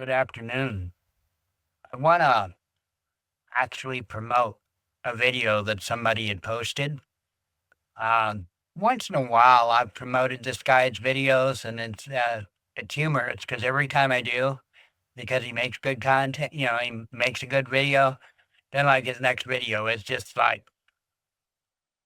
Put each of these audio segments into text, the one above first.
Good afternoon. I want to actually promote a video that somebody had posted. Once in a while, I've promoted this guy's videos, and it's humorous because every time I do, because he makes good content, he makes a good video. Then, like his next video is just like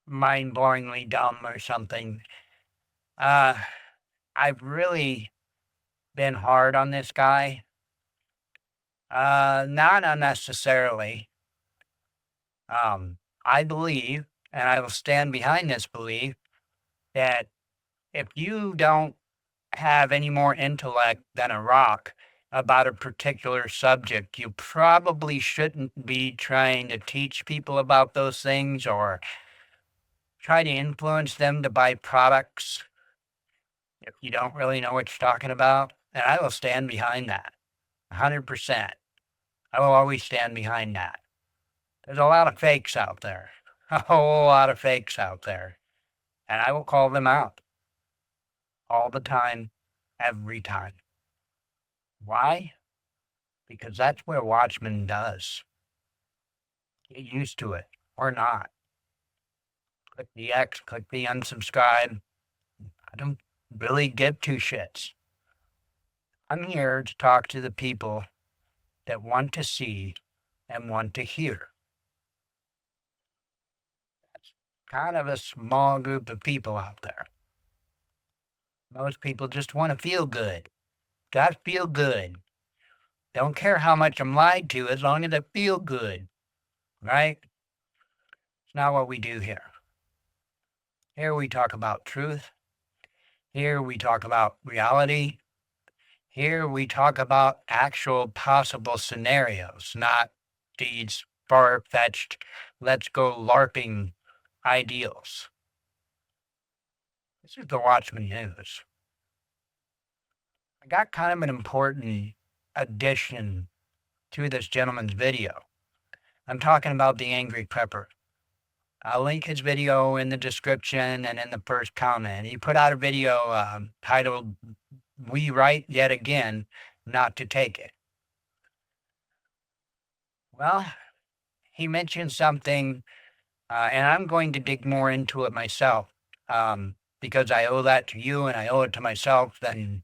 mind-blowingly dumb or something. Uh, I've really been hard on this guy. Not unnecessarily. I believe, and I will stand behind this belief, that if you don't have any more intellect than a rock about a particular subject, you probably shouldn't be trying to teach people about those things or try to influence them to buy products if you don't really know what you're talking about. And I will stand behind that 100%. I will always stand behind that. There's a lot of fakes out there, a whole lot of fakes out there, and I will call them out all the time, every time. Why? Because that's what Watchman does. Get used to it or not. Click the X, click the unsubscribe. I don't really give two shits. I'm here to talk to the people that want to see and want to hear. That's kind of a small group of people out there. Most people just want to feel good. Gotta feel good. Don't care how much I'm lied to as long as I feel good, right? It's not what we do here. Here we talk about truth. Here we talk about reality. Here we talk about actual possible scenarios, not these far-fetched, let's go LARPing ideals. This is the Watchman News. I got kind of an important addition to this gentleman's video. I'm talking about the Angry Prepper. I'll link his video in the description and in the first comment. He put out a video titled, "We Write Yet Again Not to Take It." Well, he mentioned something, and I'm going to dig more into it myself because I owe that to you and I owe it to myself. Then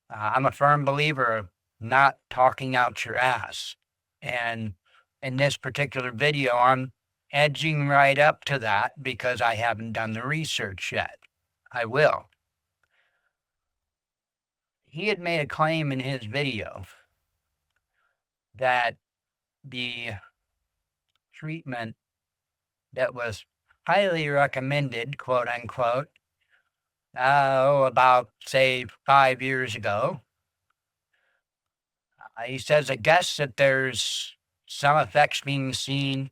I'm a firm believer of not talking out your ass. And in this particular video, I'm edging right up to that because I haven't done the research yet. I will. He had made a claim in his video that the treatment that was highly recommended, quote unquote, about, say, 5 years ago. He says, I guess that there's some effects being seen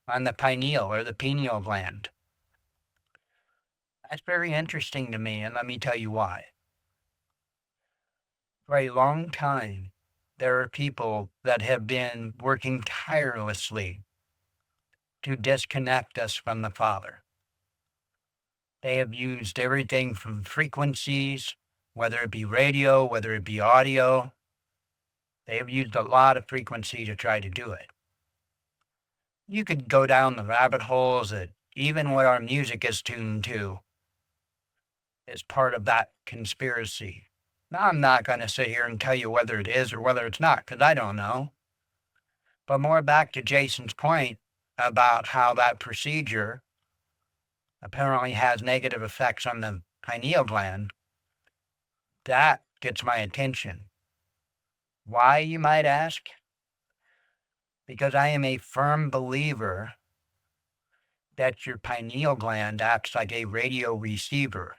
on the pineal or the pineal gland. That's very interesting to me, and let me tell you why. For a long time, there are people that have been working tirelessly to disconnect us from the Father. They have used everything from frequencies, whether it be radio, whether it be audio. They have used a lot of frequency to try to do it. You could go down the rabbit holes that even what our music is tuned to is part of that conspiracy. Now, I'm not going to sit here and tell you whether it is or whether it's not, because I don't know. But more back to Jason's point about how that procedure apparently has negative effects on the pineal gland, that gets my attention. Why, you might ask? Because I am a firm believer that your pineal gland acts like a radio receiver.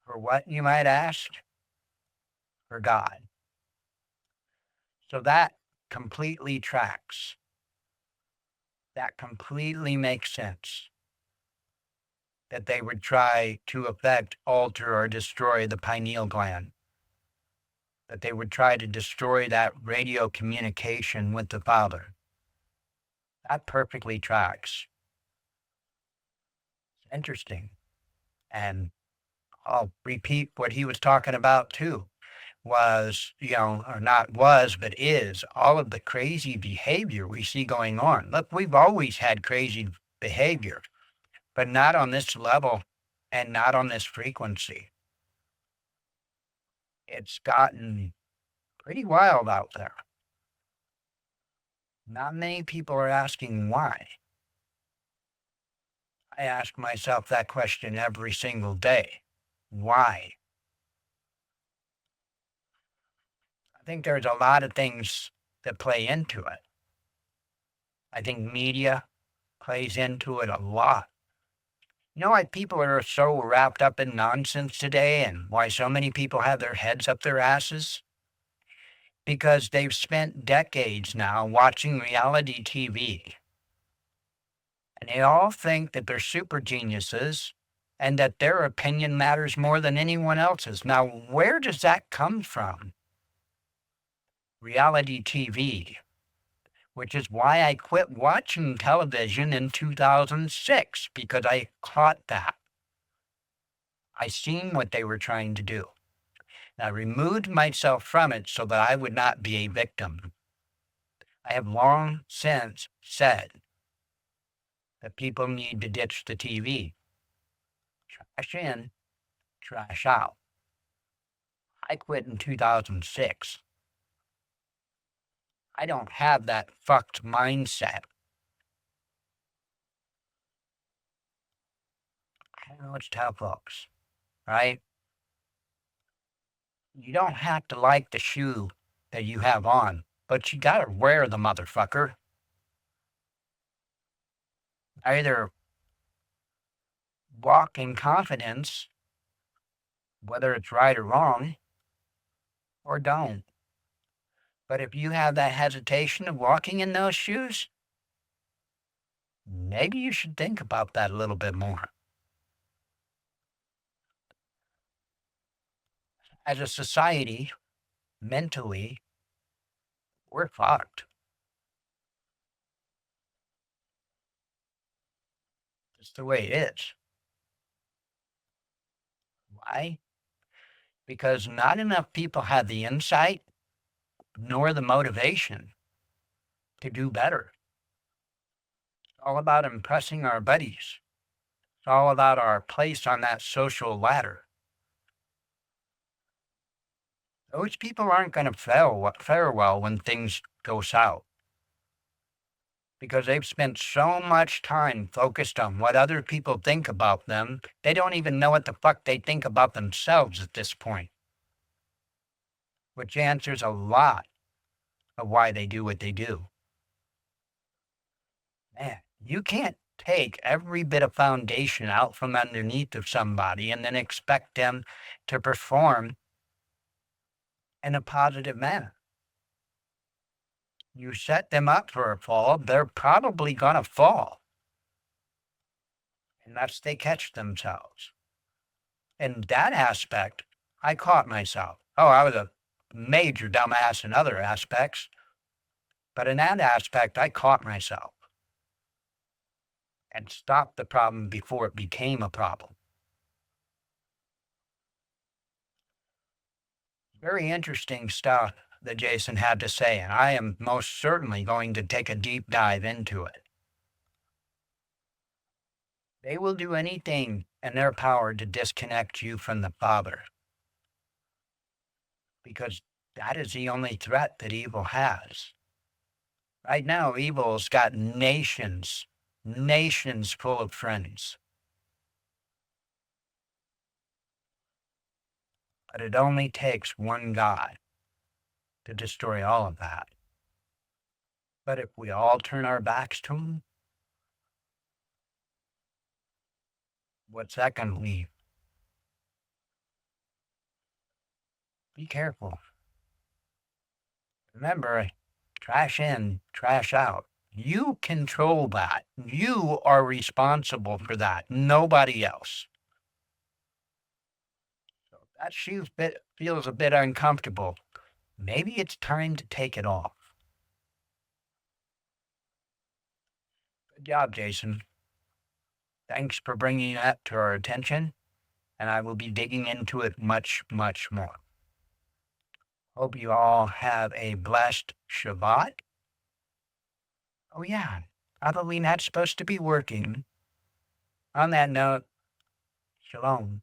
For what, you might ask? For God. So that completely tracks. That completely makes sense. That they would try to affect, alter, or destroy the pineal gland. That they would try to destroy that radio communication with the Father. That perfectly tracks. It's interesting. And I'll repeat what he was talking about too. was, or not was, but is all of the crazy behavior we see going on. Look, we've always had crazy behavior, but not on this level and not on this frequency. It's gotten pretty wild out there. Not many people are asking why. I ask myself that question every single day. Why? I think there's a lot of things that play into it. I think media plays into it a lot. You know why people are so wrapped up in nonsense today and why so many people have their heads up their asses? Because they've spent decades now watching reality TV. And they all think that they're super geniuses and that their opinion matters more than anyone else's. Now, where does that come from? Reality TV, which is why I quit watching television in 2006, because I caught that. I seen what they were trying to do. And I removed myself from it so that I would not be a victim. I have long since said that people need to ditch the TV. Trash in, trash out. I quit in 2006. I don't have that fucked mindset. I know it's tough, folks, right? You don't have to like the shoe that you have on, but you gotta wear the motherfucker. Either walk in confidence, whether it's right or wrong, or don't. But if you have that hesitation of walking in those shoes, maybe you should think about that a little bit more. As a society, mentally, we're fucked. It's the way it is. Why? Because not enough people have the insight nor the motivation to do better. It's all about impressing our buddies. It's all about our place on that social ladder. Those people aren't going to fare well when things go south because they've spent so much time focused on what other people think about them, they don't even know what the fuck they think about themselves at this point, which answers a lot of why they do what they do. Man, you can't take every bit of foundation out from underneath of somebody and then expect them to perform in a positive manner. You set them up for a fall, they're probably going to fall unless they catch themselves. In that aspect, I caught myself. Oh, I was a major dumbass in other aspects, but in that aspect, I caught myself and stopped the problem before it became a problem. Very interesting stuff that Jason had to say, and I am most certainly going to take a deep dive into it. They will do anything in their power to disconnect you from the Father, because that is the only threat that evil has. Right now, evil's got nations full of friends. But it only takes one God to destroy all of that. But if we all turn our backs to him, what's that going to leave? Be careful. Remember, trash in, trash out. You control that. You are responsible for that, nobody else. So if that shoe feels a bit uncomfortable, maybe it's time to take it off. Good job, Jason. Thanks for bringing that to our attention, and I will be digging into it much, much more. Hope you all have a blessed Shabbat. Oh, yeah. Probably not supposed to be working. On that note, shalom.